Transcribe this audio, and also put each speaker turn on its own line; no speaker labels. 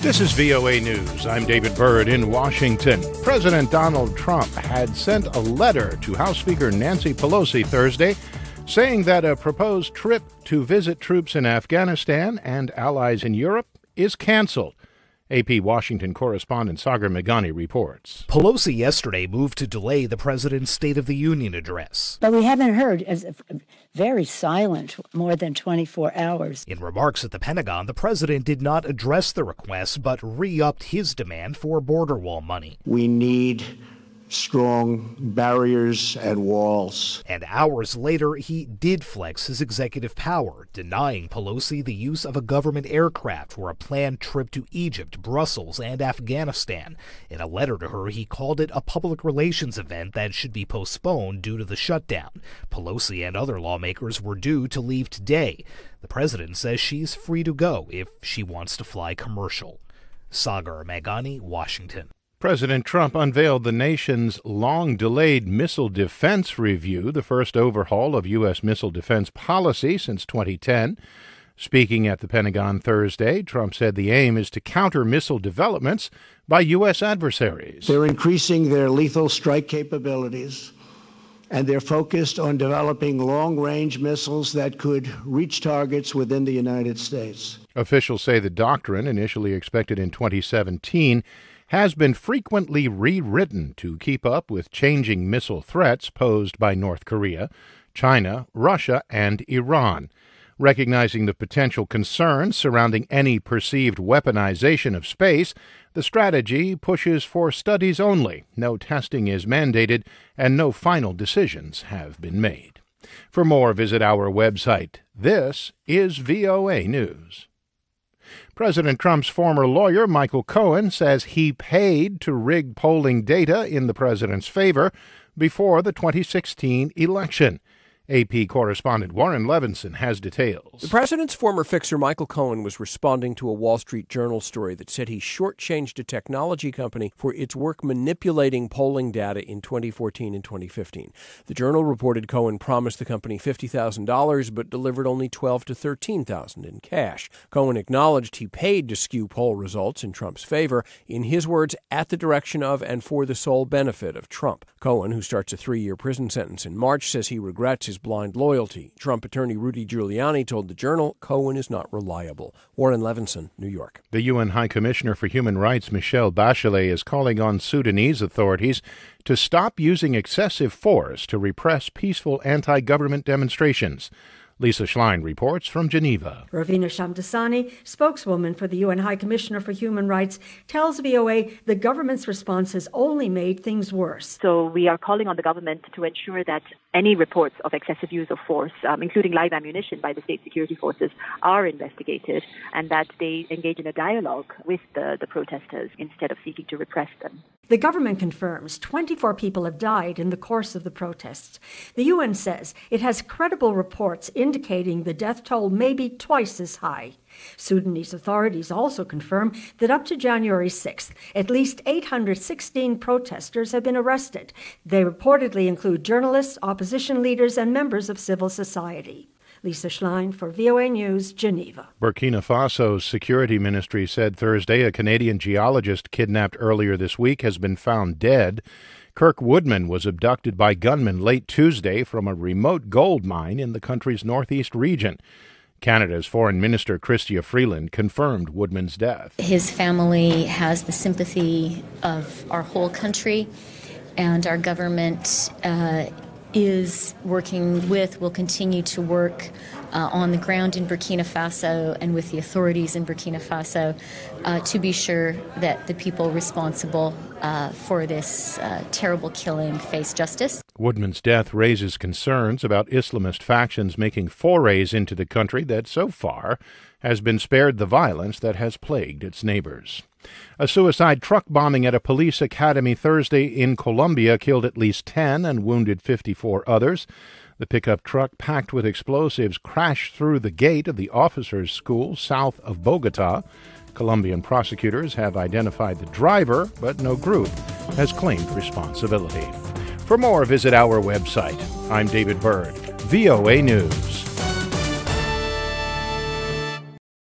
This is VOA News. I'm David Byrd in Washington. President Donald Trump had sent a letter to House Speaker Nancy Pelosi Thursday saying that a proposed trip to visit troops in Afghanistan and allies in Europe is canceled. AP Washington correspondent Sagar Meghani reports.
Pelosi yesterday moved to delay the president's State of the Union address.
But we haven't heard, as very silent, more than 24 hours.
In remarks at the Pentagon, the president did not address the request, but re-upped his demand for border wall money.
We need strong barriers and walls.
And hours later, he did flex his executive power, denying Pelosi the use of a government aircraft for a planned trip to Egypt, Brussels, and Afghanistan. In a letter to her, he called it a public relations event that should be postponed due to the shutdown. Pelosi and other lawmakers were due to leave today. The president says she's free to go if she wants to fly commercial. Sagar Meghani, Washington.
President Trump unveiled the nation's long-delayed missile defense review, the first overhaul of U.S. missile defense policy since 2010. Speaking at the Pentagon Thursday, Trump said the aim is to counter missile developments by U.S. adversaries.
They're increasing their lethal strike capabilities, and they're focused on developing long-range missiles that could reach targets within the United States.
Officials say the doctrine, initially expected in 2017, has been frequently rewritten to keep up with changing missile threats posed by North Korea, China, Russia, and Iran. Recognizing the potential concerns surrounding any perceived weaponization of space, the strategy pushes for studies only. No testing is mandated, and no final decisions have been made. For more, visit our website. This is VOA News. President Trump's former lawyer, Michael Cohen, says he paid to rig polling data in the president's favor before the 2016 election. AP correspondent Warren Levinson has details.
The president's former fixer, Michael Cohen, was responding to a Wall Street Journal story that said he shortchanged a technology company for its work manipulating polling data in 2014 and 2015. The Journal reported Cohen promised the company $50,000 but delivered only $12,000 to $13,000 in cash. Cohen acknowledged he paid to skew poll results in Trump's favor, in his words, at the direction of and for the sole benefit of Trump. Cohen, who starts a 3-year prison sentence in March, says he regrets his blind loyalty. Trump attorney Rudy Giuliani told the Journal Cohen is not reliable. Warren Levinson, New York.
The UN High Commissioner for Human Rights, Michelle Bachelet, is calling on Sudanese authorities to stop using excessive force to repress peaceful anti-government demonstrations. Lisa Schlein reports from Geneva.
Ravina Shamdasani, spokeswoman for the UN High Commissioner for Human Rights, tells VOA the government's response has only made things worse.
So we are calling on the government to ensure that any reports of excessive use of force, including live ammunition by the state security forces, are investigated and that they engage in a dialogue with the protesters instead of seeking to repress them.
The government confirms 24 people have died in the course of the protests. The UN says it has credible reports indicating the death toll may be twice as high. Sudanese authorities also confirm that up to January 6th, at least 816 protesters have been arrested. They reportedly include journalists, opposition leaders, and members of civil society. Lisa Schlein for VOA News, Geneva.
Burkina Faso's security ministry said Thursday a Canadian geologist kidnapped earlier this week has been found dead. Kirk Woodman was abducted by gunmen late Tuesday from a remote gold mine in the country's northeast region. Canada's Foreign Minister Chrystia Freeland confirmed Woodman's death.
His family has the sympathy of our whole country, and our government will continue to work on the ground in Burkina Faso and with the authorities in Burkina Faso to be sure that the people responsible for this terrible killing face justice.
Woodman's death raises concerns about Islamist factions making forays into the country that so far has been spared the violence that has plagued its neighbors. A suicide truck bombing at a police academy Thursday in Colombia killed at least 10 and wounded 54 others. The pickup truck packed with explosives crashed through the gate of the officers' school south of Bogota. Colombian prosecutors have identified the driver, but no group has claimed responsibility. For more, visit our website. I'm David Byrd, VOA News.